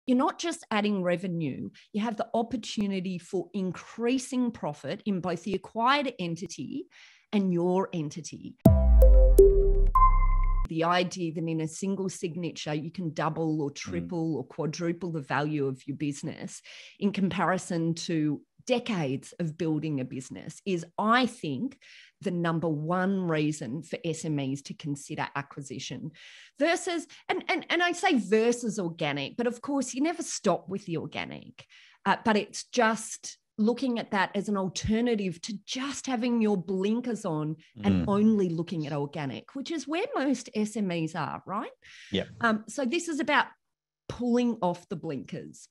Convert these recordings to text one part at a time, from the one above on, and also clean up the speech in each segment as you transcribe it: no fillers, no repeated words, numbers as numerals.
you're not just adding revenue, you have the opportunity for increasing profit in both the acquired entity and your entity. The idea that in a single signature, you can double or triple or quadruple the value of your business in comparison to decades of building a business is, I think, the number one reason for SMEs to consider acquisition versus, and I say versus organic, but of course you never stop with the organic, but it's just looking at that as an alternative to just having your blinkers on and only looking at organic, which is where most SMEs are, right? Yeah. So this is about pulling off the blinkers.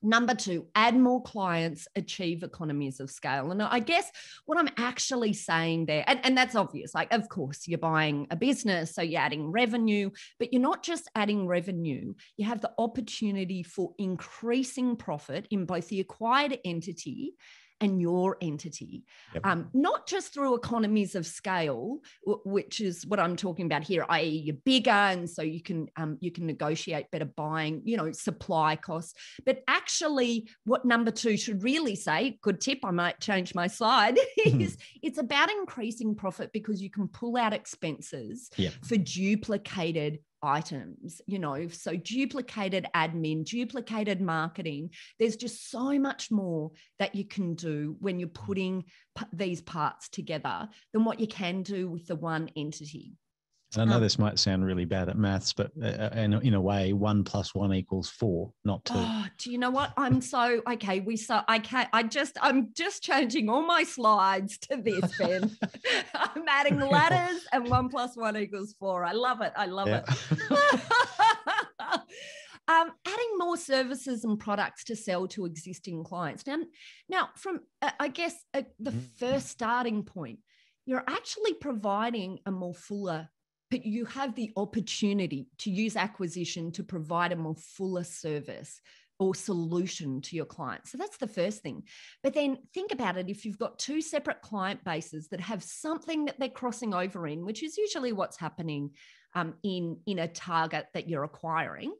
Number two, add more clients, achieve economies of scale. And I guess what I'm actually saying there, and that's obvious, like, of course, you're buying a business, so you're adding revenue, but you're not just adding revenue, you have the opportunity for increasing profit in both the acquired entity and your entity, not just through economies of scale, which is what I'm talking about here, i.e. you're bigger and so you can negotiate better buying, supply costs, but actually what number two should really say, good tip, I might change my slide, is it's about increasing profit because you can pull out expenses for duplicated items, so duplicated admin, duplicated marketing. There's just so much more that you can do when you're putting these parts together than what you can do with the one entity. And I know this might sound really bad at maths, but in a way, 1 + 1 = 4, not 2. Oh, do you know what? I'm just changing all my slides to this, Ben. I'm adding ladders and 1 + 1 = 4. I love it. Adding more services and products to sell to existing clients. Now from, I guess, the first starting point, you're actually providing a more fuller, but you have the opportunity to use acquisition to provide a more fuller service or solution to your clients. So that's the first thing. But then think about it. If you've got two separate client bases that have something that they're crossing over in, which is usually what's happening in a target that you're acquiring,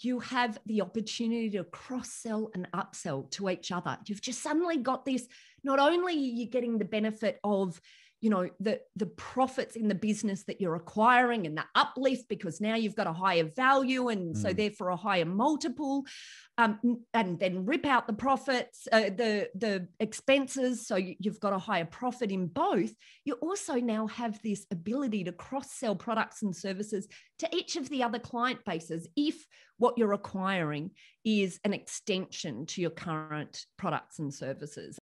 you have the opportunity to cross-sell and upsell to each other. You've just suddenly got this, not only are you getting the benefit of the profits in the business that you're acquiring and the uplift because now you've got a higher value and so therefore a higher multiple, and then rip out the profits, the expenses, so you've got a higher profit in both. You also now have this ability to cross-sell products and services to each of the other client bases if what you're acquiring is an extension to your current products and services.